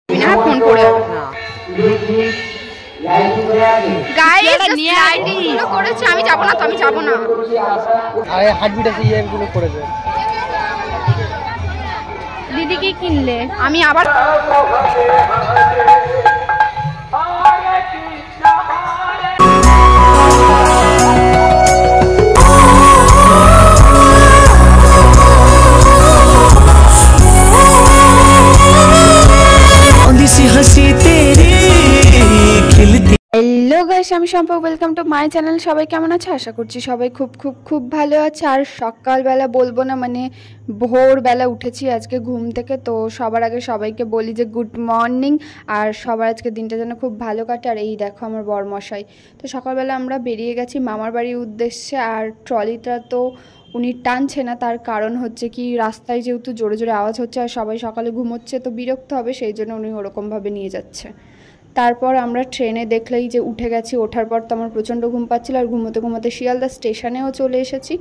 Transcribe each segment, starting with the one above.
Phone করে করেছে, আমি যাবো না, তো আমি যাবো না। দিদি কি কিনলে? আমি আবার হ্যালো গাইস, আমি সম্পর্ক, ওয়েলকাম টু মাই চ্যানেল। সবাই কেমন আছে? আশা করছি সবাই খুব খুব খুব ভালো আছে। আর সকালবেলা বলবো না, মানে ভোরবেলা উঠেছি আজকে ঘুম থেকে। তো সবার আগে সবাইকে বলি যে গুড মর্নিং, আর সবার আজকে দিনটা যেন খুব ভালো কাটে। আর এই দেখো আমার বরমশাই। তো সকালবেলা আমরা বেরিয়ে গেছি মামার বাড়ির উদ্দেশ্যে। আর ট্রলিটা তো উনি টানছে না, তার কারণ হচ্ছে কি, রাস্তায় যেহেতু জোরে জোরে আওয়াজ হচ্ছে আর সবাই সকালে ঘুমোচ্ছে, তো বিরক্ত হবে, সেই জন্য উনি ওরকমভাবে নিয়ে যাচ্ছে। তারপর আমরা ট্রেনে দেখলেই যে উঠে গেছি। ওঠার পর তো আমার প্রচণ্ড ঘুম পাচ্ছিল, আর ঘুমোতে ঘুমোতে শিয়ালদা স্টেশনেও চলে এসেছি।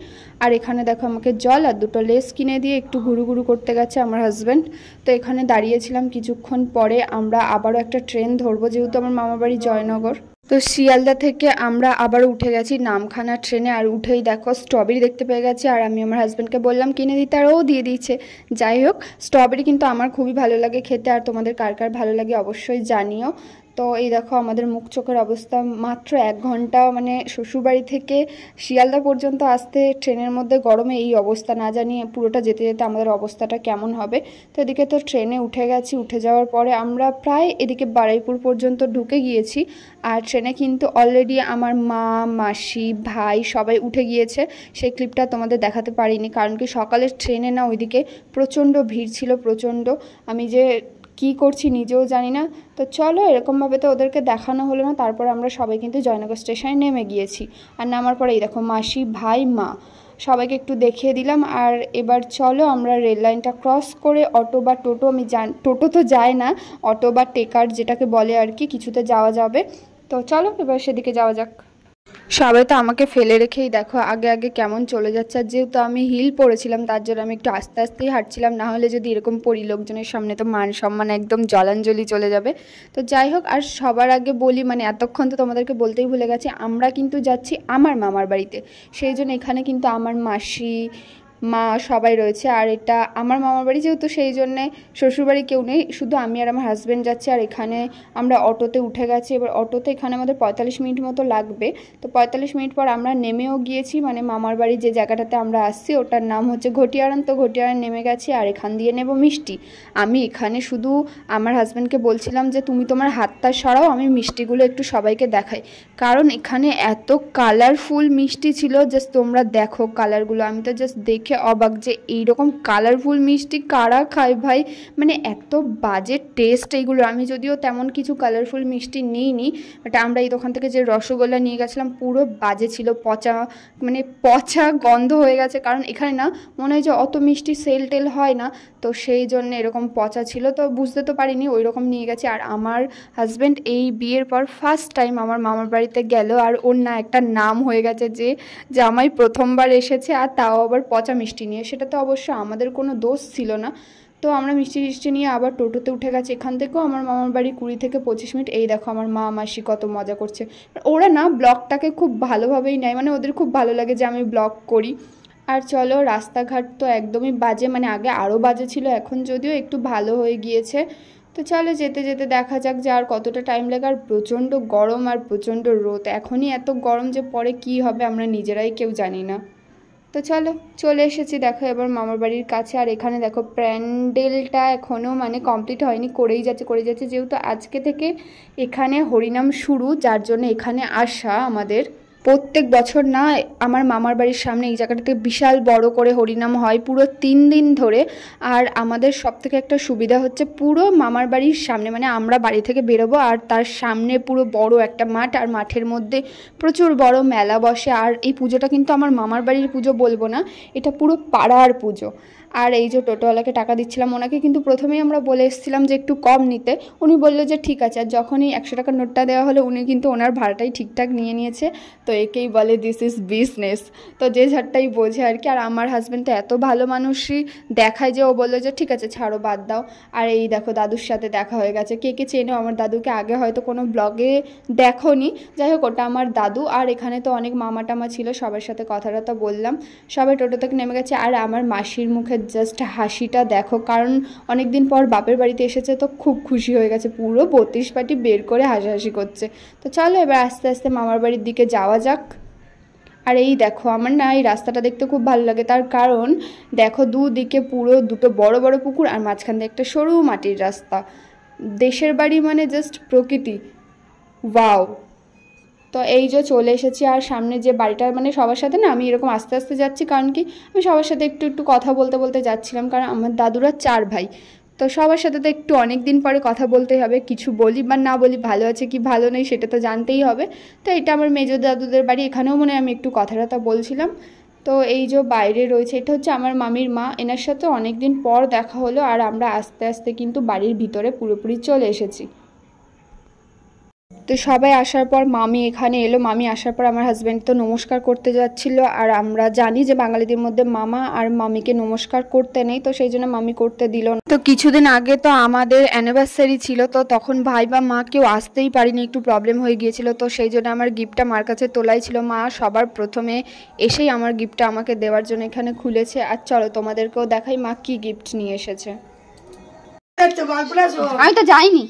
আর এখানে দেখো আমাকে জল আর দুটো লেস কিনে দিয়ে একটু ঘুরু ঘুরু করতে গেছে আমার হাজব্যান্ড। তো এখানে দাঁড়িয়েছিলাম, কিছুক্ষণ পরে আমরা আবারও একটা ট্রেন ধরবো, যেহেতু আমার মামাবাড়ি জয়নগর। তো শিয়ালদা থেকে আমরা আবার উঠে গেছি নামখানা ট্রেনে। আর উঠেই দেখো স্ট্রবেরি দেখতে পেয়ে গেছি, আর আমি আমার হাজব্যান্ডকে বললাম কিনে দিতে, আর ও দিয়ে দিয়েছে। যাই হোক, স্ট্রবেরি কিন্তু আমার খুবই ভালো লাগে খেতে, আর তোমাদের কার কার ভালো লাগে অবশ্যই জানিও। তো এই দেখো আমাদের মুখ চোখের অবস্থা। মাত্র 1 ঘন্টা, মানে শ্বশুরবাড়ি থেকে শিয়ালদা পর্যন্ত আসতে ট্রেনের মধ্যে গরমে এই অবস্থা, না জানি পুরোটা যেতে যেতে আমাদের অবস্থাটা কেমন হবে। তো এদিকে তো ট্রেনে উঠে গেছি। উঠে যাওয়ার পরে আমরা প্রায় এদিকে বারুইপুর পর্যন্ত ঢুকে গিয়েছি। আর ট্রেনে কিন্তু অলরেডি আমার মা, মাসি, ভাই সবাই উঠে গিয়েছে। সেই ক্লিপটা তোমাদের দেখাতে পারিনি, কারণ কি সকালের ট্রেনে না ওইদিকে প্রচণ্ড ভিড় ছিল, প্রচণ্ড। আমি যে কি করছি নিজেও জানি না। তো চলো, এরকমভাবে তো ওদেরকে দেখানো হলো না। তারপর আমরা সবাই কিন্তু জয়নগর স্টেশনে নেমে গিয়েছি। আর নামার পরে এই দেখো মাসি, ভাই, মা সবাইকে একটু দেখিয়ে দিলাম। আর এবার চলো আমরা রেল লাইনটা ক্রস করে অটো বা টোটো, আমি টোটো তো যায় না, অটো বা টেকার যেটাকে বলে আর কি, কিছুতে যাওয়া যাবে। তো চলো এবার সেদিকে যাওয়া যাক। সবাই তো আমাকে ফেলে রেখেই দেখো আগে আগে কেমন চলে যাচ্ছে। আর যেহেতু আমি হিল পরেছিলাম, তার জন্য আমি একটু আস্তে আস্তেই হাঁটছিলাম, না হলে যদি এরকম পড়ি লোকজনের সামনে তো মান সম্মান একদম জলাঞ্জলি চলে যাবে। তো যাই হোক, আর সবার আগে বলি, মানে এতক্ষণ তো তোমাদেরকে বলতেই ভুলে গেছি, আমরা কিন্তু যাচ্ছি আমার মামার বাড়িতে। সেই জন্য এখানে কিন্তু আমার মাসি, মা সবাই রয়েছে। আর এটা আমার মামার বাড়ি যেহেতু, সেই জন্যে শ্বশুরবাড়ি কেউ নেই, শুধু আমি আর আমার হাজব্যান্ড যাচ্ছি। আর এখানে আমরা অটোতে উঠে গেছি। এবার অটোতে এখানে আমাদের 45 মিনিট মতো লাগবে। তো 45 মিনিট পর আমরা নেমেও গিয়েছি, মানে মামার বাড়ি যে জায়গাটাতে আমরা আসছি ওটার নাম হচ্ছে ঘটিয়ারান। তো ঘটিয়ারান নেমে গেছি, আর এখান দিয়ে নেব মিষ্টি। আমি এখানে শুধু আমার হাজব্যান্ডকে বলছিলাম যে তুমি তোমার হাতটা সরাও, আমি মিষ্টিগুলো একটু সবাইকে দেখাই, কারণ এখানে এত কালারফুল মিষ্টি ছিল। জাস্ট তোমরা দেখো কালারগুলো, আমি তো জাস্ট দেখে অবাক যে এইরকম কালারফুল মিষ্টি কারা খায় ভাই, মানে এত বাজে টেস্ট এইগুলো। আমি যদিও তেমন কিছু কালারফুল মিষ্টি নিইনি, বাট আমরা এই দোকান থেকে যে রসগোল্লা নিয়ে গেছিলাম পুরো বাজে ছিল, পচা, মানে পচা গন্ধ হয়ে গেছে। কারণ এখানে না মনে হয় যে অত মিষ্টি সেল টেল হয় না, তো সেই জন্য এরকম পচা ছিল। তো বুঝতে তো পারিনি, ওই রকম নিয়ে গেছি। আর আমার হাজব্যান্ড এই বিয়ের পর ফার্স্ট টাইম আমার মামার বাড়িতে গেল, আর ওর না একটা নাম হয়ে গেছে যে জামাই প্রথমবার এসেছে, আর তাও আবার পচা মিষ্টি নিয়ে। সেটা তো অবশ্য আমাদের কোনো দোষ ছিল না। তো আমরা মিষ্টি টিষ্টি নিয়ে আবার টোটোতে উঠে গেছি। এখান থেকেও আমার মামার বাড়ি 20 থেকে 25 মিনিট। এই দেখো আমার মা, মাসি কত মজা করছে। ওরা না ব্লগটাকে খুব ভালোভাবেই নেয়, মানে ওদের খুব ভালো লাগে যে আমি ব্লগ করি। আর চলো, রাস্তাঘাট তো একদমই বাজে, মানে আগে আরও বাজে ছিল, এখন যদিও একটু ভালো হয়ে গিয়েছে। তো চলো যেতে যেতে দেখা যাক যে আর কতটা টাইম লাগে। আর প্রচণ্ড গরম আর প্রচণ্ড রোদ, এখনই এত গরম যে পরে কি হবে আমরা নিজেরাই কেউ জানি না। তো চলো চলে এসেছি দেখো এবার মামার বাড়ির কাছে। আর এখানে দেখো প্যান্ডেলটা এখনও মানে কমপ্লিট হয়নি, করেই যাচ্ছে যেহেতু আজকে থেকে এখানে হরিনাম শুরু, যার জন্য এখানে আসা আমাদের। প্রত্যেক বছর না আমার মামার বাড়ির সামনে এই জায়গাটাতে বিশাল বড় করে হরিনাম হয় পুরো 3 দিন ধরে। আর আমাদের সবথেকে একটা সুবিধা হচ্ছে পুরো মামার বাড়ির সামনে, মানে আমরা বাড়ি থেকে বেরোবো আর তার সামনে পুরো বড় একটা মাঠ, আর মাঠের মধ্যে প্রচুর বড় মেলা বসে। আর এই পুজোটা কিন্তু আমার মামার বাড়ির পুজো বলবো না, এটা পুরো পাড়ার পুজো। আর এই যে টোটোওয়ালাকে টাকা দিচ্ছিলাম, ওনাকে কিন্তু প্রথমেই আমরা বলে এসেছিলাম যে একটু কম নিতে। উনি বললো যে ঠিক আছে। আর যখনই 100 টাকার নোটটা দেওয়া হলো উনি কিন্তু ওনার ভাড়াটাই ঠিকঠাক নিয়ে নিয়েছে। তো একেই বলে দিস ইজ বিজনেস। তো যে ঝাড়টাই বোঝে আর কি। আর আমার হাজব্যান্ড তো এত ভালো মানুষই দেখায় যে ও বললো যে ঠিক আছে ছাড়ো, বাদ দাও। আর এই দেখো দাদুর সাথে দেখা হয়ে গেছে। কে কে চেনো আমার দাদুকে? আগে হয়তো কোনো ব্লগে দেখোনি, যাই হোক ওটা আমার দাদু। আর এখানে তো অনেক মামা টামা ছিল, সবার সাথে কথা টথা বললাম। সবাই টোটো থেকে নেমে গেছে। আর আমার মাসির মুখে জাস্ট হাসিটা দেখো, কারণ অনেক দিন পর বাপের বাড়িতে এসেছে তো খুব খুশি হয়ে গেছে, পুরো 32 পাটি বের করে হাসাহাসি করছে। তো চলো এবার আস্তে আস্তে মামার বাড়ির দিকে যাওয়া যাক। আর এই দেখো আমার না এই রাস্তাটা দেখতে খুব ভালো লাগে, তার কারণ দেখো দুদিকে পুরো দুটো বড় বড় পুকুর আর মাঝখান দিয়ে একটা সরু মাটির রাস্তা। দেশের বাড়ি মানে জাস্ট প্রকৃতি, ওয়াও। তো এই যে চলে এসেছি। আর সামনে যে বাড়িটা মানে সবার সাথে না আমি এরকম আস্তে আস্তে যাচ্ছি, কারণ কি আমি সবার সাথে একটু একটু কথা বলতে বলতে যাচ্ছিলাম, কারণ আমার দাদুরা 4 ভাই। তো সবার সাথে তো একটু অনেক দিন পরে কথা বলতেই হবে, কিছু বলি বা না বলি, ভালো আছে কি ভালো নেই সেটা তো জানতেই হবে। তো এটা আমার মেজো দাদুদের বাড়ি, এখানেও মনে হয় আমি একটু কথা বলছিলাম। তো এই যে বাইরে রয়েছে এটা হচ্ছে আমার মামির মা, এনার সাথে অনেক দিন পর দেখা হলো। আর আমরা আস্তে আস্তে কিন্তু বাড়ির ভিতরে পুরোপুরি চলে এসেছি। তো সবাই আসার পর মামি এখানে এলো। মামি আসার পর আমার হাজব্যান্ড তো নমস্কার করতে যাচ্ছিল। আর আমরা জানি যে বাঙালিদের মধ্যে মামা আর মামিকে নমস্কার করতে নেই, তো সেই জন্য মামি করতে দিল না। তো কিছুদিন আগে তো আমাদের অ্যানিভার্সারি ছিল, তো তখন ভাই বা মা কেউ আসতেই পারিনি, একটু প্রবলেম হয়ে গিয়েছিল। তো সেই জন্য আমার গিফটটা মার কাছে তোলাই ছিল। মা সবার প্রথমে এসেই আমার গিফটটা আমাকে দেওয়ার জন্য এখানে খুলেছে। আর চলো তোমাদেরকেও দেখাই মা কি গিফট নিয়ে এসেছে। আমি তো যাইনি।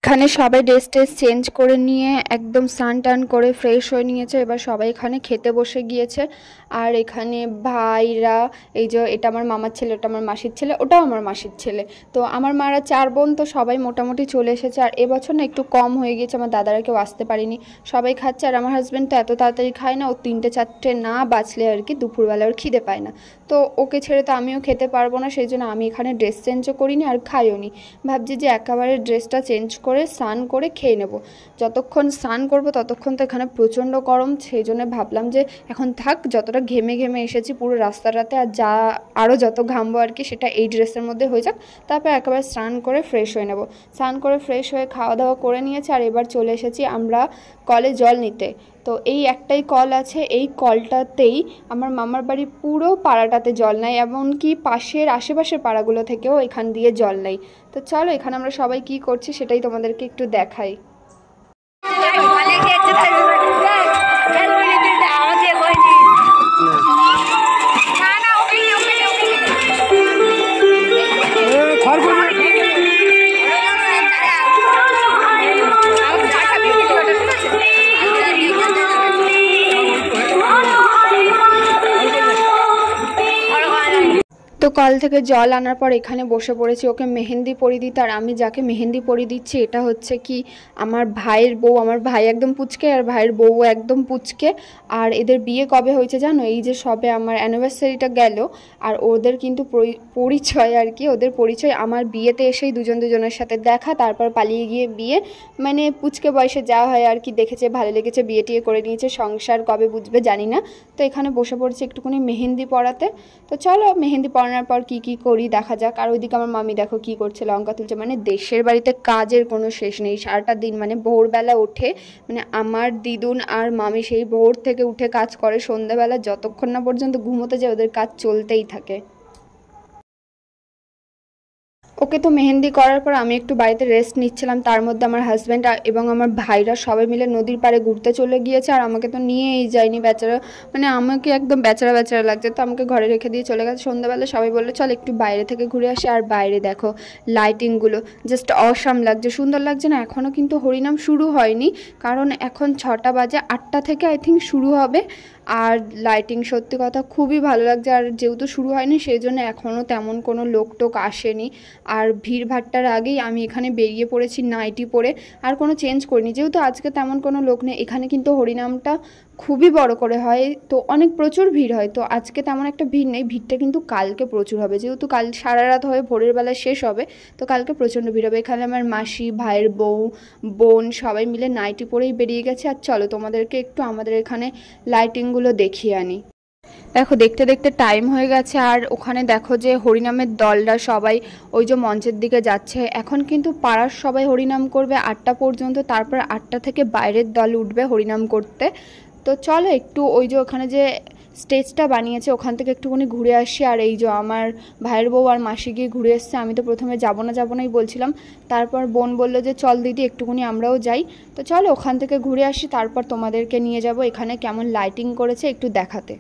এখানে সবাই ড্রেস চেঞ্জ করে নিয়ে একদম স্নান টান করে ফ্রেশ হয়ে নিয়েছে। এবার সবাই এখানে খেতে বসে গিয়েছে। আর এখানে ভাইরা, এই যে এটা আমার মামার ছেলে, ওটা আমার মাসির ছেলে, ওটাও আমার মাসির ছেলে। তো আমার মারা 4 বোন, তো সবাই মোটামুটি চলে এসেছে। আর এবছর না একটু কম হয়ে গিয়েছে, আমার দাদারা কেউ আসতে পারেনি, সবাই খাচ্ছে। আর আমার হাজব্যান্ড তো এত তাড়াতাড়ি খায় না, ও 3টে 4টে না বাঁচলে আর কি দুপুরবেলা ওর খিদে পায় না। তো ওকে ছেড়ে তো আমিও খেতে পারবো না, সেই জন্য আমি এখানে ড্রেস চেঞ্জও করিনি আর খাইও নি। ভাবছি যে একেবারে ড্রেসটা চেঞ্জ করে স্নান করে খেয়ে নেব। যতক্ষণ স্নান করব ততক্ষণ তো এখানে প্রচণ্ড গরম, সেই জন্য ভাবলাম যে এখন থাক, যতটা ঘেমে ঘেমে এসেছি পুরো রাস্তাটাতে, আর যা আরও যত ঘামবো আর কি সেটা এই ড্রেসের মধ্যে হয়ে যাক। তারপর একেবারে স্নান করে ফ্রেশ হয়ে নেব। স্নান করে ফ্রেশ হয়ে খাওয়া দাওয়া করে নিয়েছি। আর এবার চলে এসেছি আমরা কলে জল নিতে। তো এই একটাই কল আছে, এই কলটাতেই আমার মামার বাড়ি পুরো পাড়াটাতে জল নেয়, এমনকি পাশের আশেপাশের পাড়াগুলো থেকেও এখান দিয়ে জল নেয়। তো চলো এখানে আমরা সবাই কি করছি সেটাই তোমাদেরকে একটু দেখাই। তো কল থেকে জল আনার পর এখানে বসে পড়েছি ওকে মেহেন্দি পরিয়ে দিতে। আর আমি যাকে মেহেন্দি পরিয়ে দিচ্ছি এটা হচ্ছে কি আমার ভাইয়ের বউ। আমার ভাই একদম পুচকে আর ভাইয়ের বউ একদম পুচকে। আর এদের বিয়ে কবে হয়েছে জানো? এই যে সবে আমার অ্যানিভার্সারিটা গেল। আর ওদের কিন্তু পরিচয় আর কি, ওদের পরিচয় আমার বিয়েতে এসেই দুজনের সাথে দেখা, তারপর পালিয়ে গিয়ে বিয়ে। মানে পুচকে বয়সে যা হয় আর কি, দেখেছে ভালো লেগেছে, বিয়ে টিয়ে করে নিয়েছে, সংসার কবে বুঝবে জানি না। তো এখানে বসে পড়ছি একটুখানি মেহেন্দি পরাতে। তো চলো মেহেন্দি পরানোর পর কি করি দেখা যাক। আর ওইদিকে আমার মামি দেখো কি করছে, লঙ্কা তুলছে। মানে দেশের বাড়িতে কাজের কোনো শেষ নেই, সারাটা দিন মানে ভোরবেলা ওঠে, মানে আমার দিদুন আর মামি সেই ভোর থেকে উঠে কাজ করে সন্ধ্যাবেলা, যতক্ষণ না পর্যন্ত ঘুমোতে যায় ওদের কাজ চলতেই থাকে। ওকে তো মেহেন্দি করার পর আমি একটু বাড়িতে রেস্ট নিচ্ছিলাম, তার মধ্যে আমার হাজব্যান্ড এবং আমার ভাইরা সবাই মিলে নদীর পাড়ে ঘুরতে চলে গিয়েছে। আর আমাকে তো নিয়েই যায়নি, বেচারা, মানে আমাকে একদম বেচারা বেচারা লাগছে, তো আমাকে ঘরে রেখে দিয়ে চলে গেছে। সন্ধ্যাবেলা সবাই বললো চল একটু বাইরে থেকে ঘুরে আসি। আর বাইরে দেখো লাইটিংগুলো জাস্ট অসাম লাগছে, সুন্দর লাগছে না? এখনও কিন্তু হরিনাম শুরু হয়নি, কারণ এখন 6টা বাজে, 8টা থেকে আই থিঙ্ক শুরু হবে। আর লাইটিং সত্যি কথা খুবই ভালো লাগছে। আর যেহেতু শুরু হয়নি সেই জন্য এখনও তেমন কোনো লোক টোক আসেনি। আর ভিড়ভাট্টার আগেই আমি এখানে বেরিয়ে পড়েছি নাইটি পরে, আর কোনো চেঞ্জ করিনি, যেহেতু আজকে তেমন কোনো লোক নেই। এখানে কিন্তু হরিনামটা খুবই বড় করে হয়, তো অনেক প্রচুর ভিড় হয়। তো আজকে তেমন একটা ভিড় নেই, ভিড়টা কিন্তু কালকে প্রচুর হবে, যেহেতু কাল সারা রাত হয়ে ভোরের বেলা শেষ হবে, তো কালকে প্রচণ্ড ভিড় হবে। এখানে আমার মাসি, ভাইয়ের বউ, বোন সবাই মিলে নাইটি পরেই বেরিয়ে গেছে। আর চলো তোমাদেরকে একটু আমাদের এখানে লাইটিংগুলো দেখিয়ে আনি। দেখো দেখতে দেখতে টাইম হয়ে গেছে, আর ওখানে দেখো যে হরিনামের দলরা সবাই ওই যে মঞ্চের দিকে যাচ্ছে। এখন কিন্তু পাড়ার সবাই হরিনাম করবে 8টা পর্যন্ত, তারপর 8টা থেকে বাইরের দল উঠবে হরিনাম করতে। তো চলো একটু ওই যে ওখানে যে স্টেজটা বানিয়েছে ওখান থেকে একটুখানি ঘুরে আসি। আর এই যে আমার ভাইয়ের বউ আর মাসি গিয়ে ঘুরে এসছে। আমি তো প্রথমে যাবো নাই বলছিলাম, তারপর বোন বললো যে চল দিদি একটুখানি আমরাও যাই। তো চলো ওখান থেকে ঘুরে আসি, তারপর তোমাদেরকে নিয়ে যাব এখানে কেমন লাইটিং করেছে একটু দেখাতে।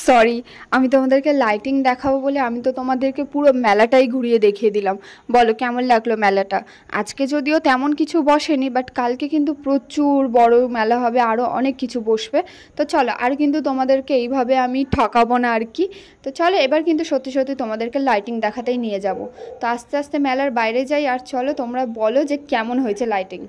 সরি, আমি তোমাদেরকে লাইটিং দেখাবো বলে আমি তো তোমাদেরকে পুরো মেলাটাই ঘুরিয়ে দেখিয়ে দিলাম। বলো কেমন লাগলো মেলাটা? আজকে যদিও তেমন কিছু বসেনি, বাট কালকে কিন্তু প্রচুর বড় মেলা হবে, আরও অনেক কিছু বসবে। তো চলো, আর কিন্তু তোমাদেরকে এইভাবে আমি ঠকাবো না আর কি। তো চলো এবার কিন্তু সত্যি সত্যি তোমাদেরকে লাইটিং দেখাতেই নিয়ে যাব। তো আস্তে আস্তে মেলার বাইরে যাই, আর চলো তোমরা বলো যে কেমন হয়েছে লাইটিং।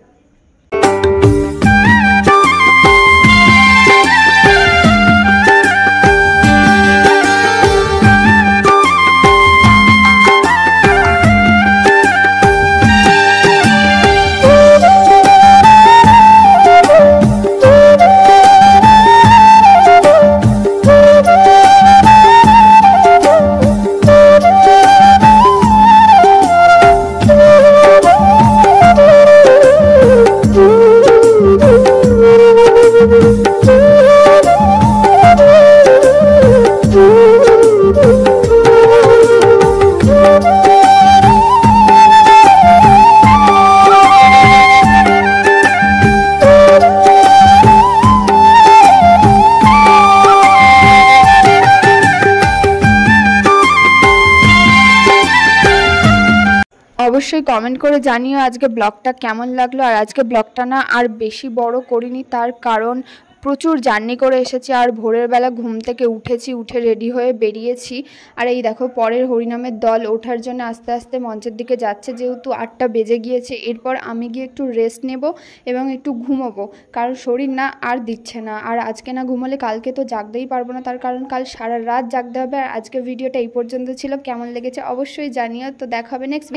অবশ্যই কমেন্ট করে জানিও আজকে ব্লগটা কেমন লাগলো। আর আজকে ব্লগটা না আর বেশি বড় করিনি, তার কারণ প্রচুর জার্নি করে এসেছি আর ভোরের বেলা ঘুম থেকে উঠেছি, উঠে রেডি হয়ে বেরিয়েছি। আর এই দেখো পরের হরিনামের দল ওঠার জন্য আস্তে আস্তে মঞ্চের দিকে যাচ্ছে, যেহেতু 8টা বেজে গিয়েছে। এরপর আমি গিয়ে একটু রেস্ট নেব এবং একটু ঘুমোবো, কারণ শরীর না আর দিচ্ছে না। আর আজকে না ঘুমোলে কালকে তো জাগতেই পারবো না, তার কারণ কাল সারা রাত জাগতে হবে। আর আজকে ভিডিওটা এই পর্যন্ত ছিল, কেমন লেগেছে অবশ্যই জানিও। তো দেখা হবে নেক্সট